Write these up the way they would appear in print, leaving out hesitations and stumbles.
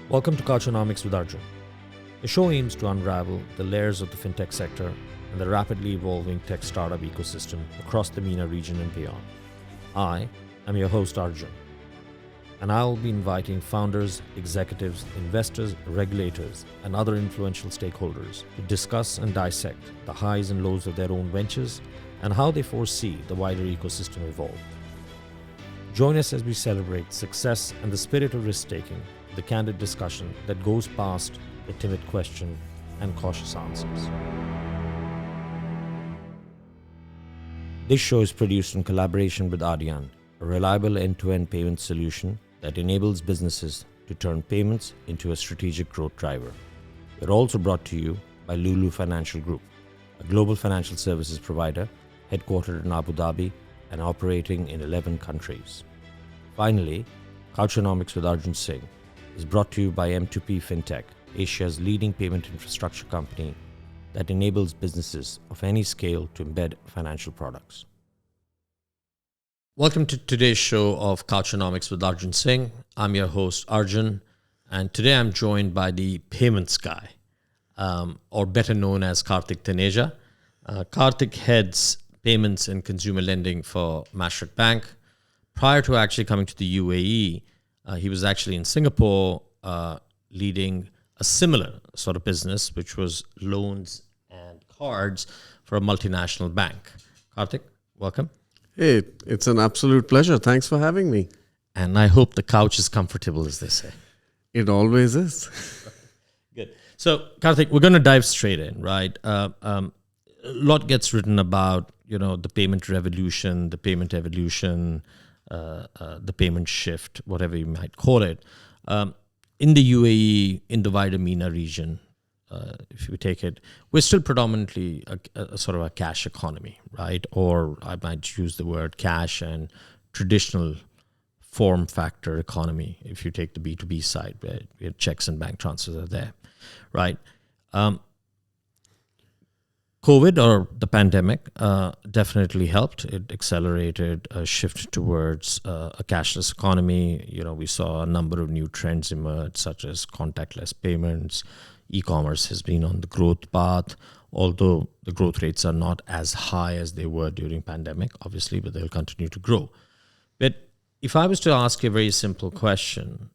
Welcome to Culturenomics with Arjun. The show aims to unravel the layers of the fintech sector and the rapidly evolving tech startup ecosystem across the MENA region and beyond. I am your host Arjun, and I will be inviting founders, executives, investors, regulators, and other influential stakeholders to discuss and dissect the highs and lows of their own ventures and how they foresee the wider ecosystem evolve. Join us as we celebrate success and the spirit of risk-taking, the candid discussion that goes past the timid question and cautious answers. This show is produced in collaboration with Adyan, a reliable end-to-end payment solution that enables businesses to turn payments into a strategic growth driver. We're also brought to you by Lulu Financial Group, a global financial services provider headquartered in Abu Dhabi and operating in 11 countries. Finally, Culturenomics with Arjun Singh is brought to you by M2P Fintech, Asia's leading payment infrastructure company that enables businesses of any scale to embed financial products. Welcome to today's show of Culturenomics with Arjun Singh. I'm your host, Arjun, and today I'm joined by the payments guy, or better known as Kartik Taneja. Kartik heads payments and consumer lending for Mashreq Bank. Prior to actually coming to the UAE, he was actually in Singapore leading a similar sort of business, which was loans and cards for a multinational bank. Kartik, welcome. Hey, it's an absolute pleasure. Thanks for having me. And I hope the couch is comfortable, as they say. It always is. Good. So, Kartik, we're going to dive straight in, right? A lot gets written about, the payment revolution, the payment evolution, the payment shift, whatever you might call it. In the UAE, in the wider MENA region, if you take it, we're still predominantly a sort of a cash economy, right? Or I might use the word cash and traditional form factor economy if you take the B2B side, where checks and bank transfers are there, right? COVID or the pandemic definitely helped. It accelerated a shift towards a cashless economy. We saw a number of new trends emerge, such as contactless payments. E-commerce has been on the growth path, although the growth rates are not as high as they were during pandemic, obviously, but they'll continue to grow. But if I was to ask you a very simple question,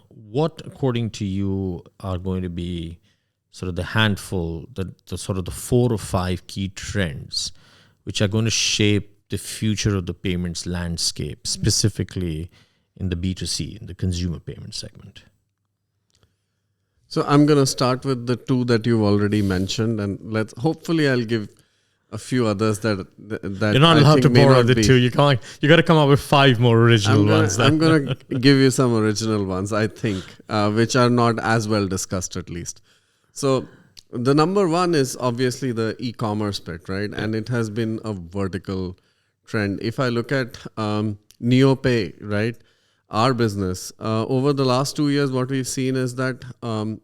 what, according to you, are going to be sort of the handful, the sort of the 4 or 5 key trends which are going to shape the future of the payments landscape, specifically in the B2C, in the consumer payment segment? So I'm going to start with the 2 that you've already mentioned, and hopefully I'll give a few others that you're not allowed to borrow the 2. You got to come up with 5 more original ones. I'm going to give you some original ones, I think, which are not as well discussed at least. So the number 1 is obviously the e-commerce bit, right? Yeah. And it has been a vertical trend. If I look at NeoPay, right, our business, over the last 2 years, what we've seen is that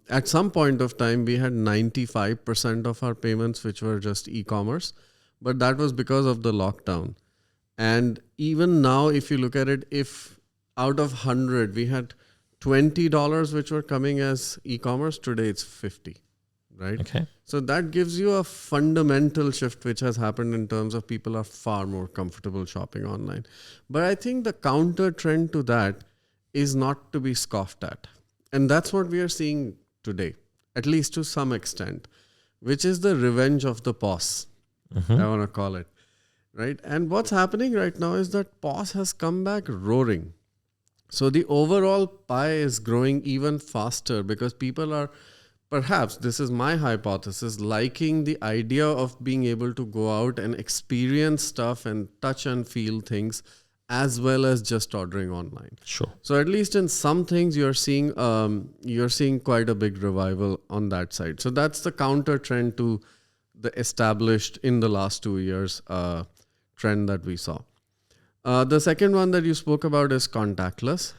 at some point of time, we had 95% of our payments, which were just e-commerce, but that was because of the lockdown. And even now, if you look at it, if out of 100, we had $20 which were coming as e-commerce, today it's 50, right? Okay. So that gives you a fundamental shift which has happened in terms of people are far more comfortable shopping online. But I think the counter trend to that is not to be scoffed at. And that's what we are seeing today, at least to some extent, which is the revenge of the POS, I want to call it, right? And what's happening right now is that POS has come back roaring. So the overall pie is growing even faster because people are, perhaps this is my hypothesis, liking the idea of being able to go out and experience stuff and touch and feel things as well as just ordering online. Sure. So at least in some things you're seeing quite a big revival on that side. So that's the counter trend to the established in the last 2 years trend that we saw. The second one that you spoke about is contactless.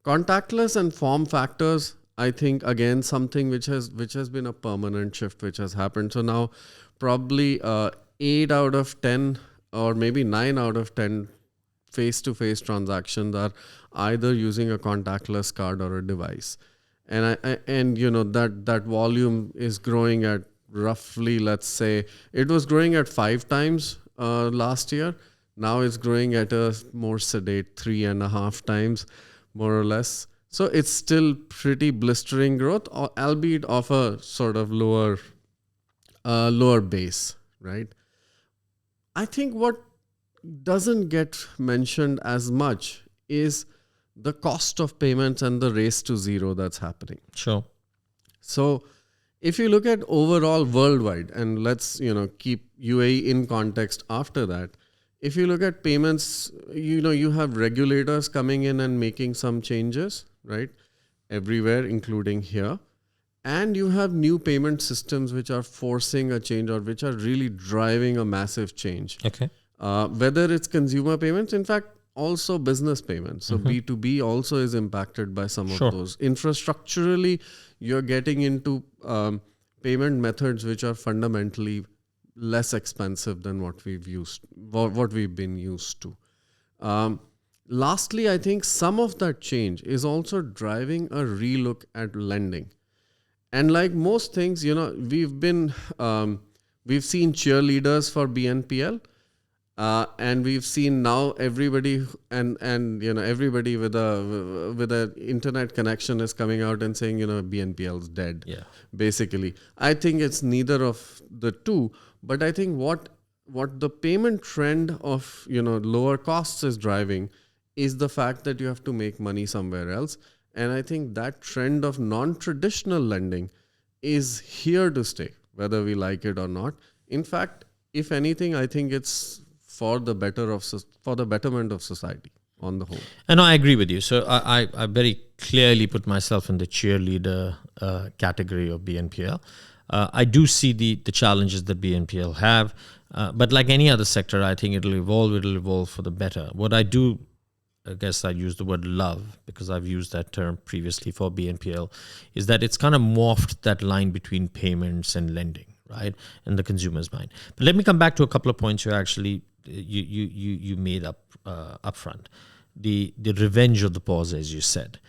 Contactless and form factors, I think, again, something which has been a permanent shift which has happened. So now probably 8 out of 10 or maybe 9 out of 10 face-to-face transactions are either using a contactless card or a device. And that volume is growing at roughly, let's say, it was growing at 5 times last year. Now it's growing at a more sedate 3.5 times, more or less. So it's still pretty blistering growth, albeit of a sort of lower base, right? I think what doesn't get mentioned as much is the cost of payments and the race to zero that's happening. Sure. So if you look at overall worldwide, and let's keep UAE in context after that, if you look at payments, you have regulators coming in and making some changes, right? Everywhere, including here. And you have new payment systems which are forcing a change or which are really driving a massive change. Okay. Whether it's consumer payments, in fact, also business payments. So B2B also is impacted by some of those. Infrastructurally, you're getting into payment methods which are fundamentally less expensive than what we've been used to. Lastly, I think some of that change is also driving a relook at lending. And like most things, we've seen cheerleaders for BNPL, and we've seen now everybody and everybody with a internet connection is coming out and saying BNPL is dead. Yeah. Basically, I think it's neither of the two, but I think what the payment trend of lower costs is driving is the fact that you have to make money somewhere else. And I think that trend of non-traditional lending is here to stay, whether we like it or not. In fact, if anything, I think it's for the betterment of society on the whole. And I agree with you. So I very clearly put myself in the cheerleader category of BNPL. I do see the challenges that BNPL have, but like any other sector, I think it'll evolve for the better. What I do, I guess I use the word love because I've used that term previously for BNPL, is that it's kind of morphed that line between payments and lending, right, in the consumer's mind. But let me come back to a couple of points you made up front. The revenge of the pause, as you said.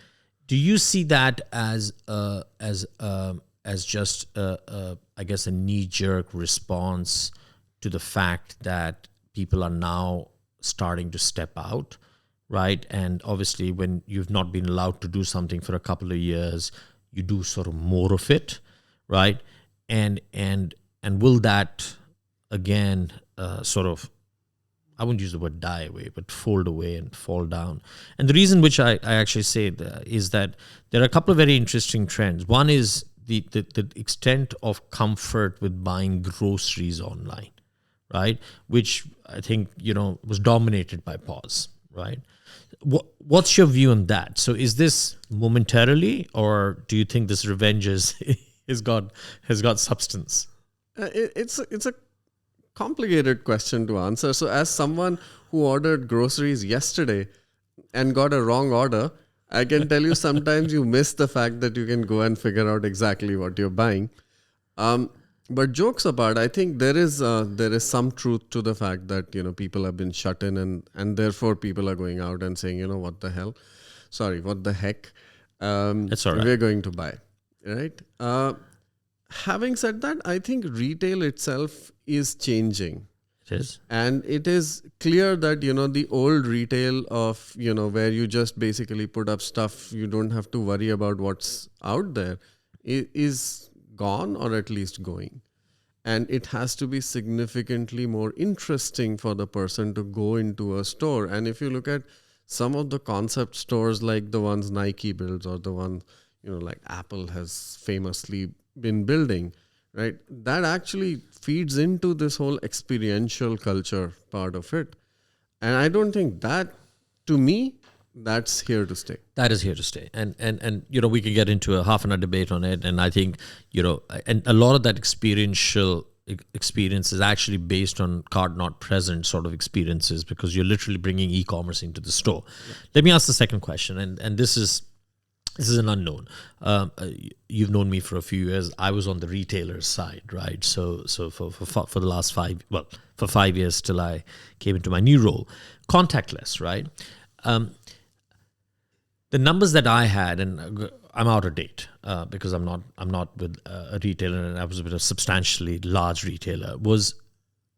Do you see that as just I guess a knee-jerk response to the fact that people are now starting to step out? Right. And obviously, when you've not been allowed to do something for a couple of years, you do sort of more of it. Right. And will that again sort of, I wouldn't use the word die away, but fold away and fall down. And the reason which I actually say that is that there are a couple of very interesting trends. One is the extent of comfort with buying groceries online. Right. Which I think, was dominated by pause. Right. What's your view on that? So is this momentarily, or do you think this revenge has got substance? It's a complicated question to answer. So as someone who ordered groceries yesterday and got a wrong order, I can tell you sometimes you miss the fact that you can go and figure out exactly what you're buying. But jokes apart, I think there is some truth to the fact that people have been shut in and therefore people are going out and saying what the heck, That's all right. we're going to buy, right? Having said that, I think retail itself is changing. It is, and it is clear that the old retail of where you just basically put up stuff, you don't have to worry about what's out there, is gone, or at least going. And it has to be significantly more interesting for the person to go into a store. And if you look at some of the concept stores like the ones Nike builds, or the one like Apple has famously been building, right, that actually feeds into this whole experiential culture part of it. And I don't think that, to me, that's here to stay. That is here to stay. And we can get into a half an hour debate on it. And I think, and a lot of that experiential experience is actually based on card not present sort of experiences, because you're literally bringing e-commerce into the store. Yeah. Let me ask the second question. And this is this is an unknown. You've known me for a few years. I was on the retailer side, right? So for the last for 5 years till I came into my new role, contactless, right? The numbers that I had, and I'm out of date because I'm not with a retailer, and I was with a substantially large retailer. Was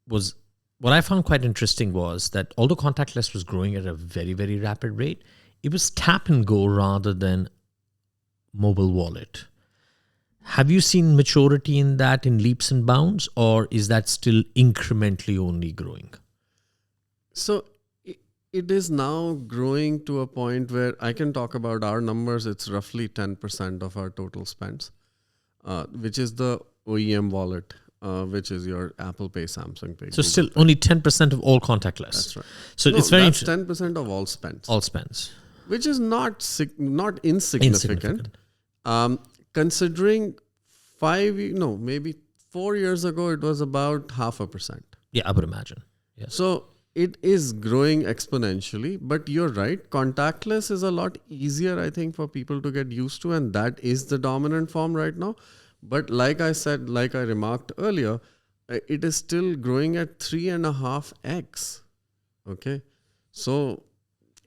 what I found quite interesting was that although contactless was growing at a very, very rapid rate, it was tap and go rather than mobile wallet. Have you seen maturity in that in leaps and bounds, or is that still incrementally only growing? So it is now growing to a point where I can talk about our numbers. It's roughly 10% of our total spends, which is the OEM wallet, which is your Apple Pay, Samsung Pay. So still only 10% of all contactless. That's right. So No, it's very that's 10% of all spends. all spends. Which is not insignificant. Considering maybe 4 years ago, it was about 0.5%. Yeah, I would imagine. Yes. So it is growing exponentially, but you're right. Contactless is a lot easier, I think, for people to get used to, and that is the dominant form right now. But like I remarked earlier, it is still growing at 3.5x. Okay. So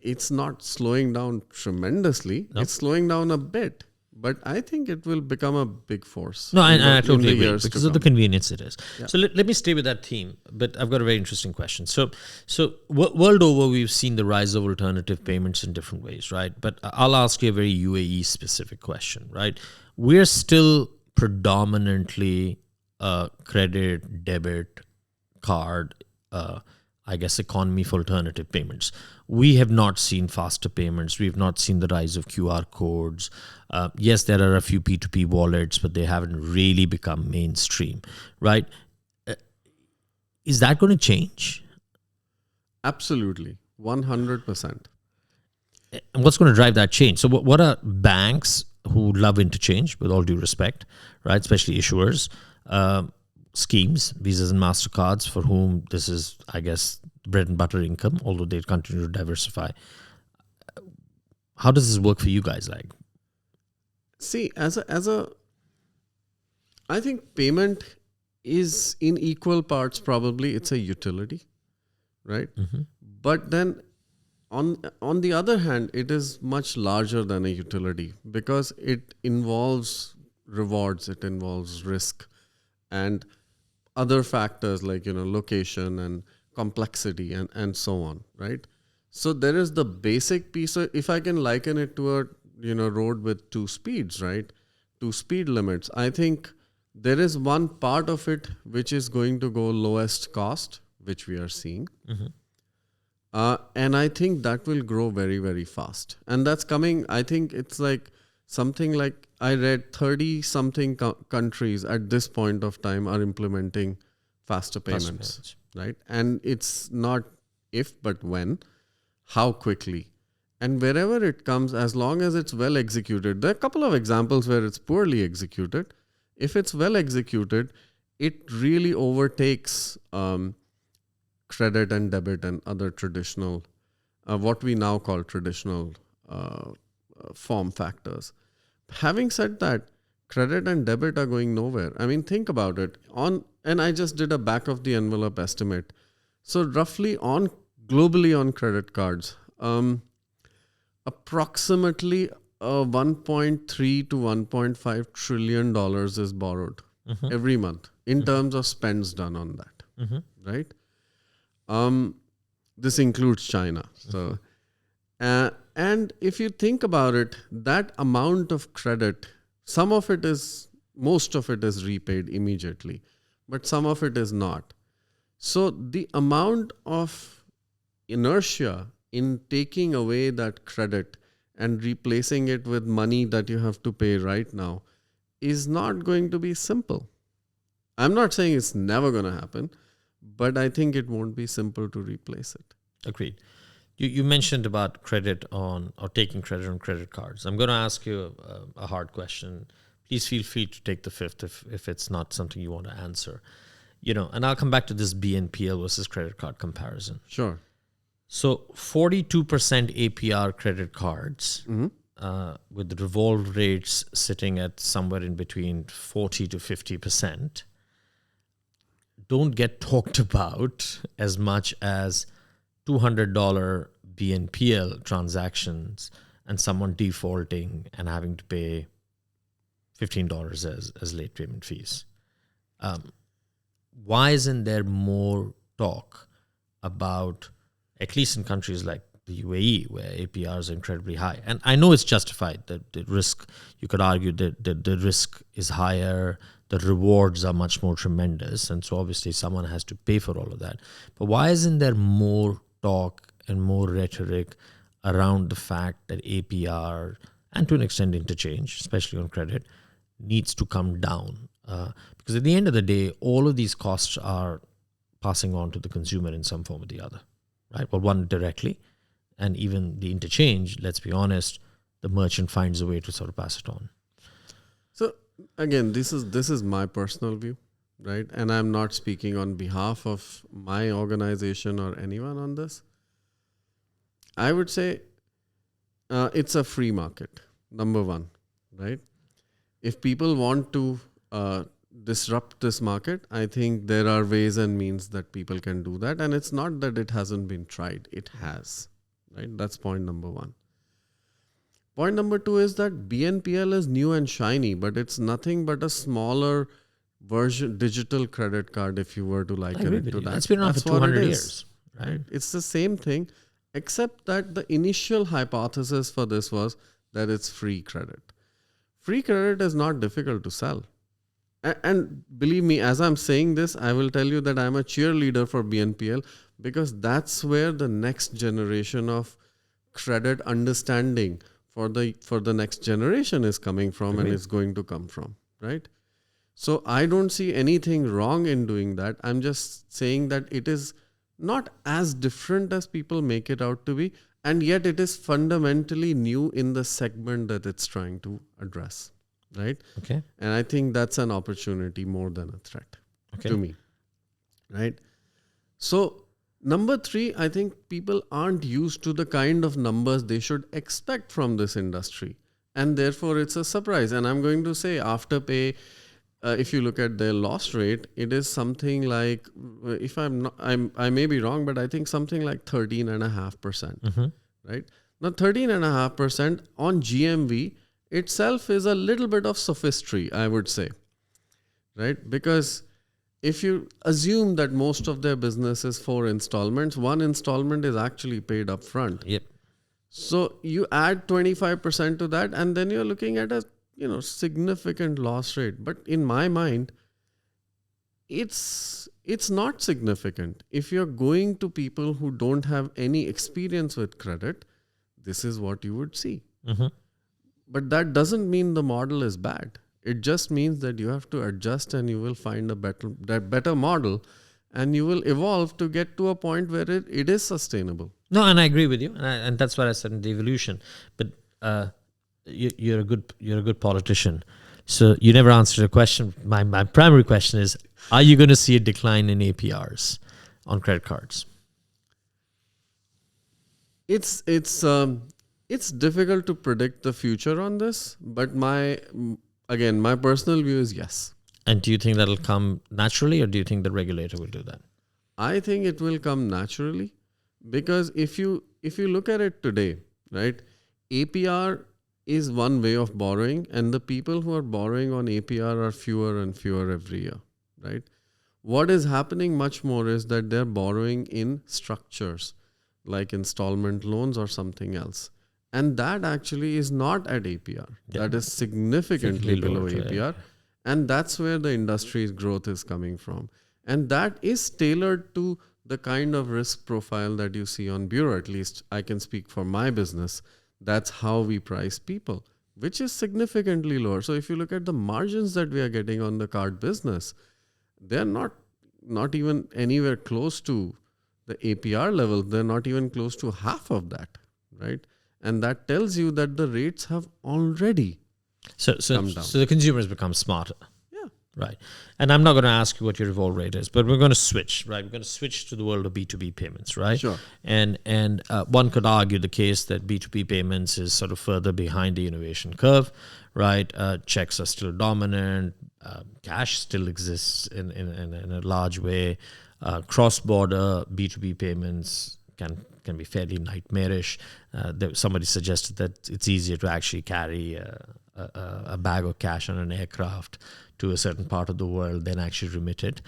it's not slowing down tremendously. Nope. It's slowing down a bit. But I think it will become a big force. No, I totally agree because of the come. convenience it is. Yeah. So let me stay with that theme, but I've got a very interesting question. So world over, we've seen the rise of alternative payments in different ways, right? But I'll ask you a very UAE specific question, right? We're still predominantly credit, debit, card, I guess, economy for alternative payments. We have not seen faster payments. We've not seen the rise of QR codes. Yes, there are a few P2P wallets, but they haven't really become mainstream, right? Is that going to change? Absolutely. 100%. And what's going to drive that change? So what are banks who love interchange, with all due respect, right? Especially issuers, schemes, Visas and MasterCards, for whom this is, I guess, bread and butter income, although they continue to diversify. How does this work for you guys? Like, see, I think payment is in equal parts. Probably it's a utility, right? mm-hmm. But then on the other hand, it is much larger than a utility because it involves rewards, it involves risk, and other factors like location and complexity and so on, right? So there is the basic piece. So if I can liken it to a road with 2 speeds, right? 2 speed limits. I think there is one part of it which is going to go lowest cost, which we are seeing. Mm-hmm. And I think that will grow very, very fast. And that's coming, I think it's like something like I read 30 something countries at this point of time are implementing faster payments, right? And it's not if, but when, how quickly. And wherever it comes, as long as it's well executed, there are a couple of examples where it's poorly executed. If it's well executed, it really overtakes credit and debit and other traditional, what we now call traditional form factors. Having said that, credit and debit are going nowhere. I mean, think about it. And I just did a back of the envelope estimate. So roughly globally on credit cards, approximately $1.3 to $1.5 trillion is borrowed every month in terms of spends done on that, right? This includes China. So, and if you think about it, that amount of credit, most of it is repaid immediately, but some of it is not. So the amount of inertia in taking away that credit and replacing it with money that you have to pay right now is not going to be simple. I'm not saying it's never going to happen, but I think it won't be simple to replace it. Agreed. You mentioned about credit or taking credit on credit cards. I'm going to ask you a hard question. Please feel free to take the fifth if it's not something you want to answer. And I'll come back to this BNPL versus credit card comparison. Sure. So 42% APR credit cards with revolve rates sitting at somewhere in between 40 to 50%, don't get talked about as much as $200 BNPL transactions and someone defaulting and having to pay $15 as late payment fees. Why isn't there more talk about, at least in countries like the UAE, where APRs are incredibly high? And I know it's justified, that the risk, you could argue that the risk is higher, the rewards are much more tremendous, and so obviously someone has to pay for all of that. But why isn't there more talk and more rhetoric around the fact that APR, and to an extent interchange, especially on credit, needs to come down? Because at the end of the day, all of these costs are passing on to the consumer in some form or the other, right? Well, one directly, and even the interchange, let's be honest, the merchant finds a way to sort of pass it on. So again, this is my personal view, right? And I'm not speaking on behalf of my organization or anyone on this. I would say it's a free market, number one, right? If people want to disrupt this market, I think there are ways and means that people can do that. And it's not that it hasn't been tried. It has, right? That's point number one. Point number two is that BNPL is new and shiny, but it's nothing but a smaller version, digital credit card, if you were to liken it to that. It's been around for 200 years, right? It's the same thing, except that the initial hypothesis for this was that it's free credit. Free credit is not difficult to sell. And believe me, as I'm saying this, I will tell you that I'm a cheerleader for BNPL, because that's where the next generation of credit understanding for the next generation is coming from and is going to come from, right? So I don't see anything wrong in doing that. I'm just saying that it is not as different as people make it out to be, and yet it is fundamentally new in the segment that it's trying to address, right? Okay. And I think that's an opportunity more than a threat to me, right? So number three, I think people aren't used to the kind of numbers they should expect from this industry, and therefore it's a surprise. And I'm going to say Afterpay, if you look at their loss rate, it is something like, if I may be wrong, but I think something like 13.5%, right? Now 13.5% on GMV itself is a little bit of sophistry, I would say, right? Because if you assume that most of their business is 4 installments, one installment is actually paid up front. Yep. So you add 25% to that, and then you're looking at a significant loss rate. But in my mind, it's not significant. If you're going to people who don't have any experience with credit, this is what you would see. But that doesn't mean the model is bad. It just means that you have to adjust, and you will find a better model, and you will evolve to get to a point where it is sustainable. No, and I agree with you, and that's what I said in the evolution. But you're a good politician, so you never answered a question. My primary question is: are you going to see a decline in APRs on credit cards? It's difficult to predict the future on this, but my personal view is yes. And do you think that'll come naturally, or do you think the regulator will do that? I think it will come naturally, because if you look at it today, right, APR is one way of borrowing, and the people who are borrowing on APR are fewer and fewer every year, right? What is happening much more is that they're borrowing in structures like installment loans or something else. And that actually is not at APR. Yeah. That is significantly below APR. Yeah. And that's where the industry's growth is coming from. And that is tailored to the kind of risk profile that you see on Bureau. At least I can speak for my business. That's how we price people, which is significantly lower. So if you look at the margins that we are getting on the card business, they're not even anywhere close to the APR level. They're not even close to half of that, right? And that tells you that the rates have already come down. So the consumer has become smarter. Yeah. Right. And I'm not going to ask you what your revolve rate is, but we're going to switch, right? We're going to switch to the world of B2B payments, right? Sure. And one could argue the case that B2B payments is sort of further behind the innovation curve, right? Checks are still dominant. Cash still exists in a large way. Cross-border B2B payments can be fairly nightmarish. Somebody suggested that it's easier to actually carry a bag of cash on an aircraft to a certain part of the world than actually remit it.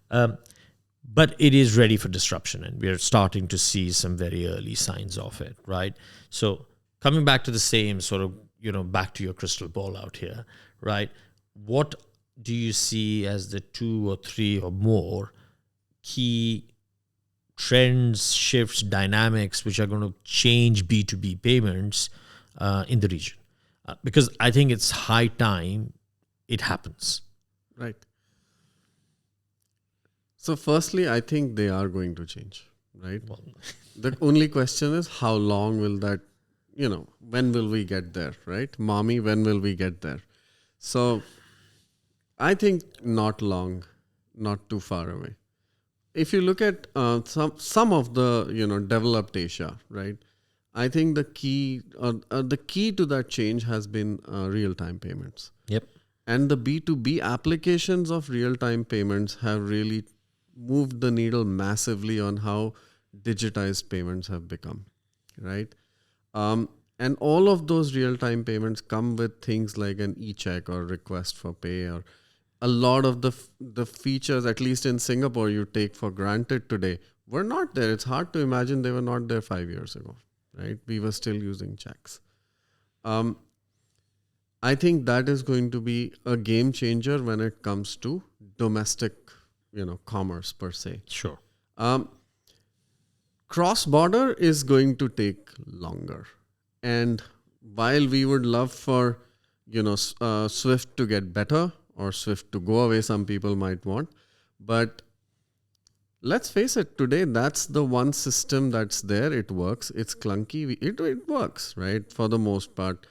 But it is ready for disruption, and we're starting to see some very early signs of it, right? So coming back to the same sort of, back to your crystal ball out here, right? What do you see as the 2 or 3 or more key trends, shifts, dynamics, which are going to change B2B payments in the region? Because I think it's high time it happens. Right. So firstly, I think they are going to change, right? Well, The only question is how long will that, when will we get there, right? Mommy, when will we get there? So I think not long, not too far away. If you look at some of the, developed Asia, right? I think the key to that change has been real-time payments. Yep. And the B2B applications of real-time payments have really moved the needle massively on how digitized payments have become, right? And all of those real-time payments come with things like an e-check or request for pay, or a lot of the features, at least in Singapore, you take for granted today, were not there. It's hard to imagine they were not there 5 years ago, right? We were still using checks. I think that is going to be a game changer when it comes to domestic, commerce per se. Sure. Cross-border is going to take longer. And while we would love for, SWIFT to get better or SWIFT to go away, some people might want. But let's face it, today that's the one system that's there. It works. It's clunky. It works, right? For the most part.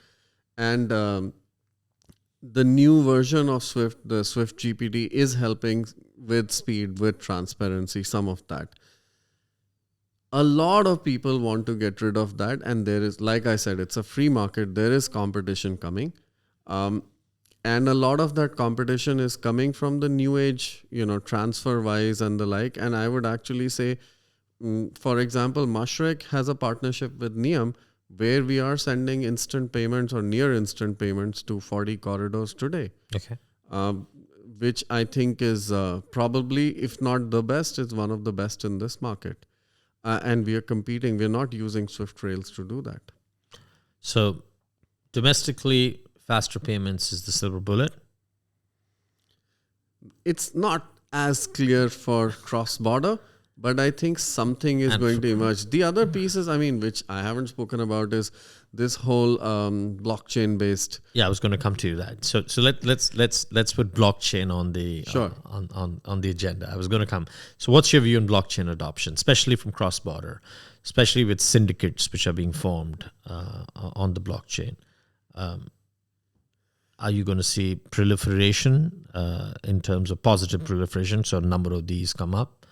And the new version of Swift, the Swift GPT, is helping with speed, with transparency, some of that. A lot of people want to get rid of that. And there is, like I said, it's a free market. There is competition coming. And a lot of that competition is coming from the new age, TransferWise and the like. And I would actually say, for example, Mashreq has a partnership with Niam, where we are sending instant payments or near instant payments to 40 corridors today. Okay. Which I think is probably, if not the best, is one of the best in this market. And we are competing. We're not using Swift Rails to do that. So domestically, faster payments is the silver bullet? It's not as clear for cross-border, but I think something is going to emerge. The other pieces, which I haven't spoken about, is this whole blockchain-based. Yeah, I was going to come to that. So let's put blockchain on the Sure. on the agenda. I was going to come. So what's your view on blockchain adoption, especially from cross-border, especially with syndicates which are being formed on the blockchain? Are you going to see proliferation in terms of positive proliferation? So a number of these come up.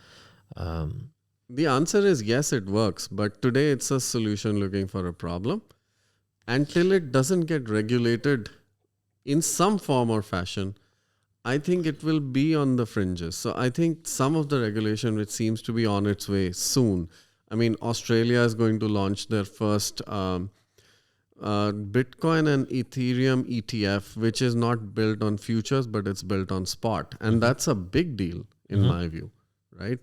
The answer is yes, it works. But today it's a solution looking for a problem. Until it doesn't get regulated in some form or fashion, I think it will be on the fringes. So I think some of the regulation, which seems to be on its way soon. Australia is going to launch their first Bitcoin and Ethereum ETF, which is not built on futures, but it's built on spot. And that's a big deal in my view, right?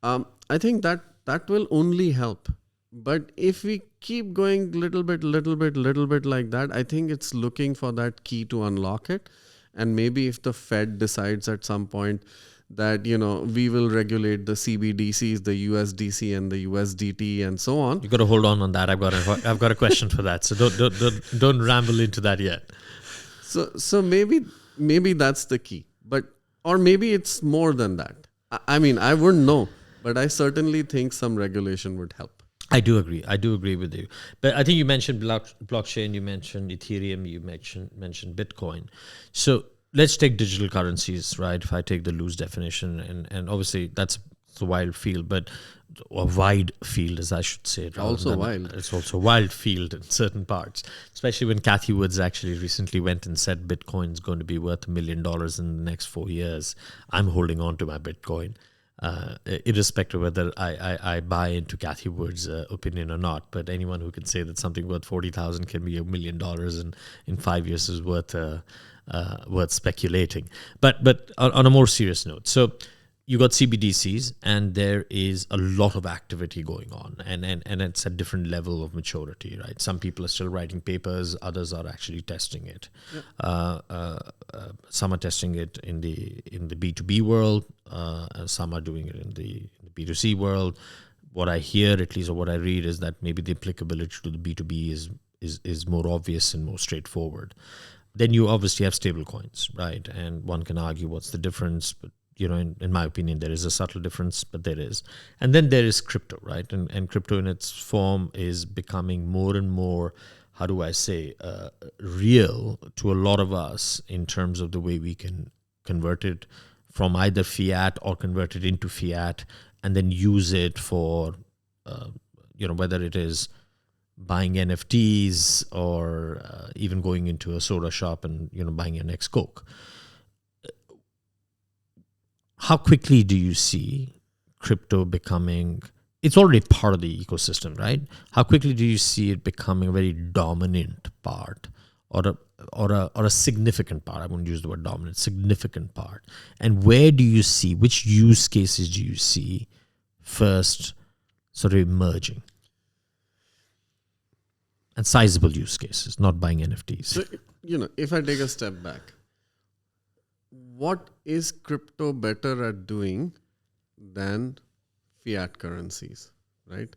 I think that will only help. But if we keep going little bit like that, I think it's looking for that key to unlock it. And maybe if the Fed decides at some point that, we will regulate the CBDCs, the USDC and the USDT and so on. You got to hold on that. I've got a question for that. So don't ramble into that yet. So maybe that's the key. Or maybe it's more than that. I wouldn't know, but I certainly think some regulation would help. I do agree with you. But I think you mentioned blockchain, you mentioned Ethereum, you mentioned Bitcoin. So let's take digital currencies, right? If I take the loose definition, and obviously that's a wild field, but a wide field, as I should say, rather Also than wild. it's also a wild field in certain parts, especially when Kathy Woods actually recently went and said Bitcoin's going to be worth $1 million in the next 4 years. I'm holding on to my Bitcoin. Irrespective of whether I buy into Kathy Wood's opinion or not, but anyone who can say that something worth 40,000 can be $1 million in 5 years is worth speculating. But on a more serious note, so you got CBDCs, and there is a lot of activity going on, and it's a different level of maturity, right? Some people are still writing papers, others are actually testing it. Some are testing it in the B2B world, some are doing it in the B2C world. What I hear, at least, or what I read, is that maybe the applicability to the B2B is more obvious and more straightforward. Then you obviously have stable coins, right? And one can argue what's the difference, but in my opinion, there is a subtle difference, but there is. And then there is crypto, right? And crypto in its form is becoming more and more, how do I say, real to a lot of us in terms of the way we can convert it from either fiat or convert it into fiat and then use it for, whether it is buying NFTs or even going into a soda shop and, buying your next Coke. How quickly do you see crypto becoming, it's already part of the ecosystem, right? How quickly do you see it becoming a very dominant part or a significant part? I wouldn't use the word dominant, significant part. And where do you see, which use cases do you see first sort of emerging? And sizable use cases, not buying NFTs. So, if I take a step back, what is crypto better at doing than fiat currencies, right?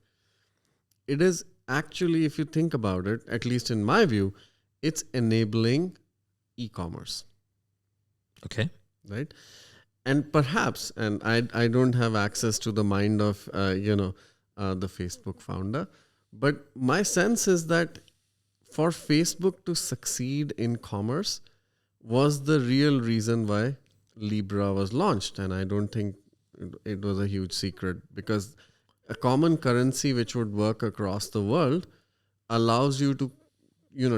It is actually, if you think about it, at least in my view, it's enabling e-commerce. Okay. Right? And perhaps, and I don't have access to the mind of, the Facebook founder, but my sense is that for Facebook to succeed in commerce was the real reason why Libra was launched. And I don't think it was a huge secret, because a common currency which would work across the world allows you to,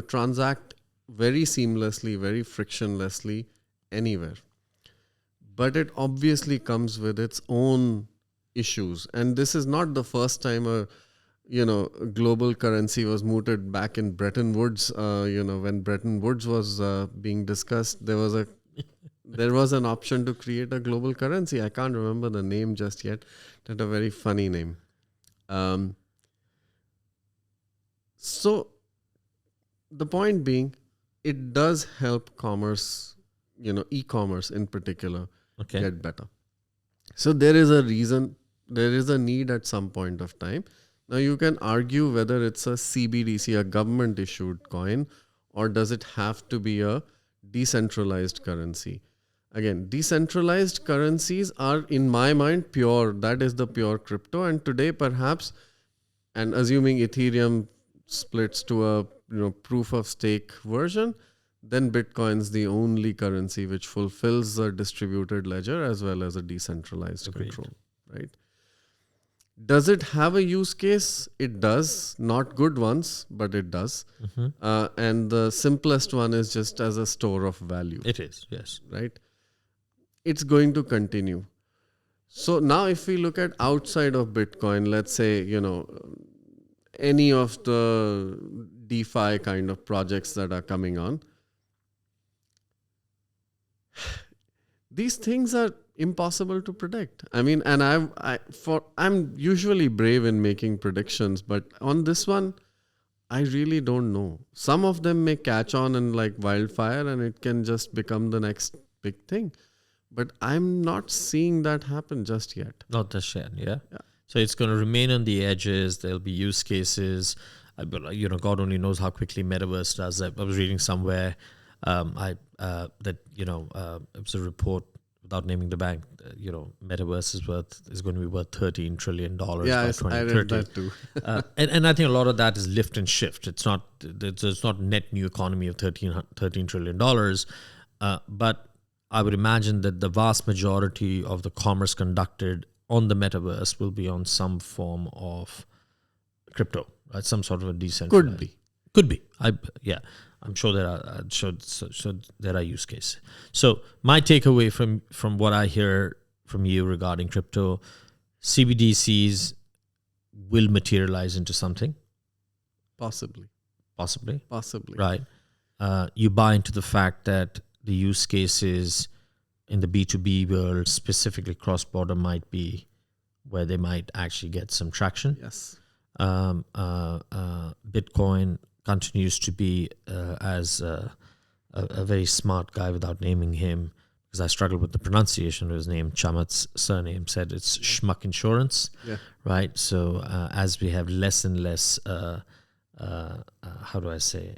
transact very seamlessly, very frictionlessly anywhere. But it obviously comes with its own issues. And this is not the first time a global currency was mooted. Back in Bretton Woods, when Bretton Woods was being discussed, there was an option to create a global currency. I can't remember the name just yet. It had a very funny name. So the point being, it does help commerce, e-commerce in particular, get better. So there is a reason, there is a need at some point of time. Now you can argue whether it's a CBDC, a government issued coin, or does it have to be a decentralized currency? Again, decentralized currencies are, in my mind, pure. That is the pure crypto. And today, perhaps, and assuming Ethereum splits to a proof of stake version, then Bitcoin's the only currency which fulfills a distributed ledger as well as a decentralized control, right? Does it have a use case? It does. Not good ones, but it does. Mm-hmm. And the simplest one is just as a store of value. It is, yes. Right? It's going to continue. So now if we look at outside of Bitcoin, let's say, any of the DeFi kind of projects that are coming on, these things are impossible to predict. I mean, and I'm usually brave in making predictions, but on this one, I really don't know. Some of them may catch on and like wildfire, and it can just become the next big thing. But I'm not seeing that happen just yet. Not just yet, yeah. So it's going to remain on the edges. There'll be use cases. God only knows how quickly Metaverse does that. I was reading somewhere it was a report, without naming the bank, Metaverse is going to be worth $13 trillion by 2030. I read that too. and I think a lot of that is lift and shift. It's not net new economy of $13 trillion. But I would imagine that the vast majority of the commerce conducted on the metaverse will be on some form of crypto, right? Some sort of a decentralized. Could be. I'm sure there are. So there are use cases. So my takeaway from what I hear from you regarding crypto, CBDCs will materialize into something. Possibly. Right. You buy into the fact that the use cases in the B2B world, specifically cross-border, might be where they might actually get some traction. Yes. Bitcoin continues to be, as a very smart guy, without naming him, because I struggled with the pronunciation of his name, Chamat's surname, said it's Schmuck Insurance, right? So as we have less and less, how do I say,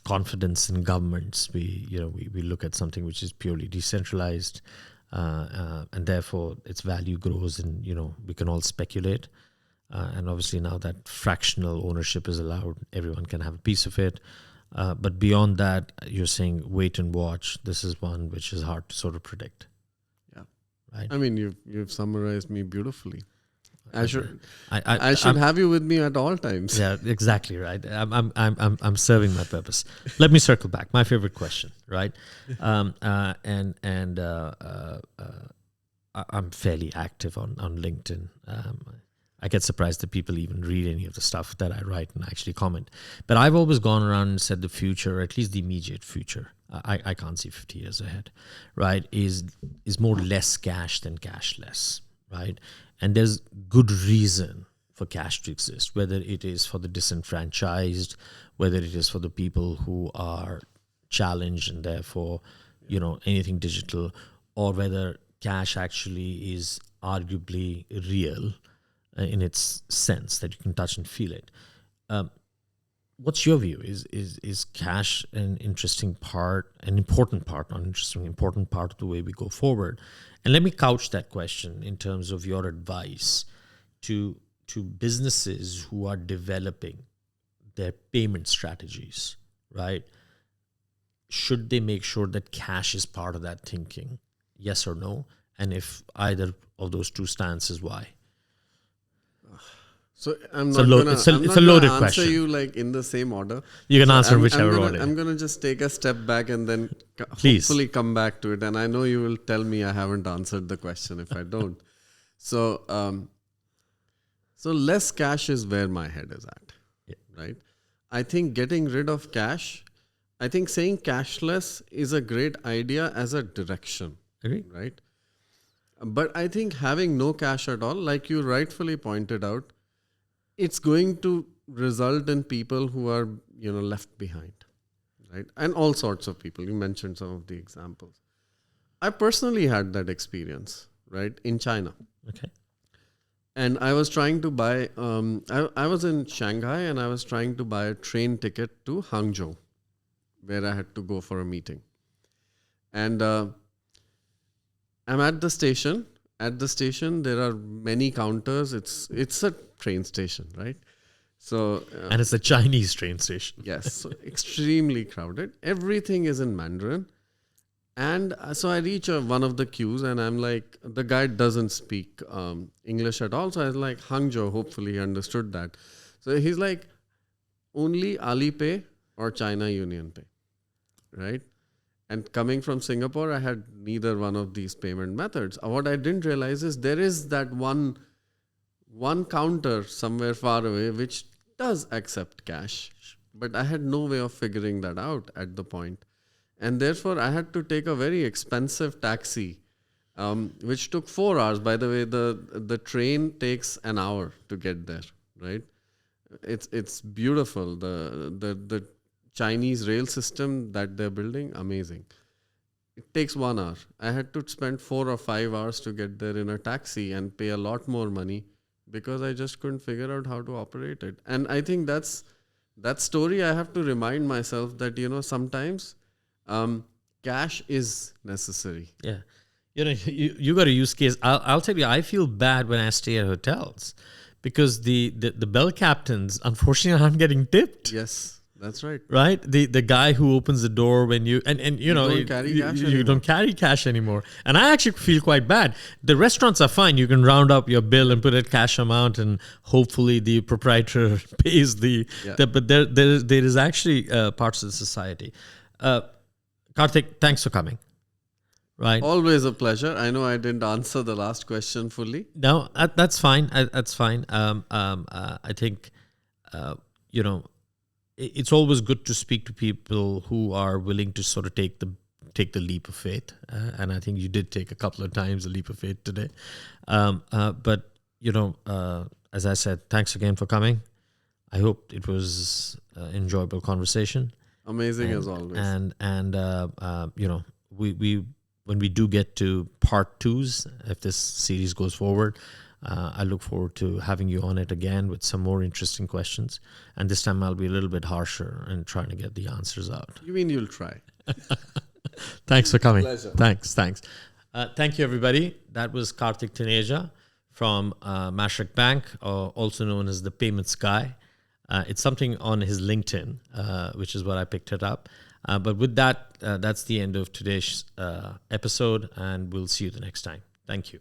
confidence in governments, we look at something which is purely decentralized, and therefore its value grows, and we can all speculate. And obviously now that fractional ownership is allowed, everyone can have a piece of it. But beyond that, you're saying wait and watch. This is one which is hard to sort of predict. Yeah, right. I mean, you've summarized me beautifully. I should have you with me at all times. Yeah, exactly right. I'm serving my purpose. Let me circle back. My favorite question, right? I'm fairly active on LinkedIn. I get surprised that people even read any of the stuff that I write and actually comment. But I've always gone around and said the future, or at least the immediate future, I can't see 50 years ahead, right, is more less cash than cashless, right? And there's good reason for cash to exist, whether it is for the disenfranchised, whether it is for the people who are challenged and therefore, anything digital, or whether cash actually is arguably real in its sense that you can touch and feel it. What's your view? Is cash an important part of the way we go forward? And let me couch that question in terms of your advice to businesses who are developing their payment strategies, right? Should they make sure that cash is part of that thinking? Yes or no? And if either of those two stances, why? So it's a loaded question. Answer you like in the same order. You can answer whichever order. I'm gonna just take a step back and then hopefully come back to it. And I know you will tell me I haven't answered the question if I don't. So less cash is where my head is at, right? I think getting rid of cash. I think saying cashless is a great idea as a direction, right? But I think having no cash at all, like you rightfully pointed out, it's going to result in people who are, left behind, right? And all sorts of people. You mentioned some of the examples. I personally had that experience, right, in China. Okay. And I was trying to buy, I was in Shanghai and I was trying to buy a train ticket to Hangzhou, where I had to go for a meeting. And I'm at the station. At the station, there are many counters. It's a train station, right? So and it's a Chinese train station. Yes, so extremely crowded. Everything is in Mandarin. And so I reach one of the queues and I'm like, the guy doesn't speak English at all. So I was like, Hangzhou, hopefully he understood that. So he's like, only Alipay or China Union Pay, right? And coming from Singapore, I had neither one of these payment methods. What I didn't realize is there is that one counter somewhere far away which does accept cash. But I had no way of figuring that out at the point. And therefore, I had to take a very expensive taxi, which took 4 hours. By the way, the train takes an hour to get there, right? It's beautiful. The Chinese rail system that they're building, amazing. It takes 1 hour. I had to spend 4 or 5 hours to get there in a taxi and pay a lot more money because I just couldn't figure out how to operate it. And I think that story, I have to remind myself that, sometimes cash is necessary. Yeah. You got a use case. I'll tell you, I feel bad when I stay at hotels because the bell captains, unfortunately, aren't getting tipped. Yes. That's right. Right, the guy who opens the door when you you know don't carry cash you anymore. don't carry cash anymore, and I actually feel quite bad. The restaurants are fine; you can round up your bill and put a cash amount, and hopefully the proprietor pays but there is actually parts of the society. Kartik, thanks for coming. Right. Always a pleasure. I know I didn't answer the last question fully. No, that's fine. That's fine. I think, you know, it's always good to speak to people who are willing to sort of take the leap of faith, and I think you did take a couple of times the leap of faith today. But you know, as I said, thanks again for coming. I hope it was an enjoyable conversation. Amazing as always. And you know, we when we do get to part 2s, if this series goes forward, I look forward to having you on it again with some more interesting questions. And this time I'll be a little bit harsher and trying to get the answers out. You mean you'll try? Thanks for coming. Pleasure. Thanks. Thank you, everybody. That was Kartik Taneja from Mashreq Bank, also known as the Payments Guy. It's something on his LinkedIn, which is what I picked it up. But with that, that's the end of today's episode, and we'll see you the next time. Thank you.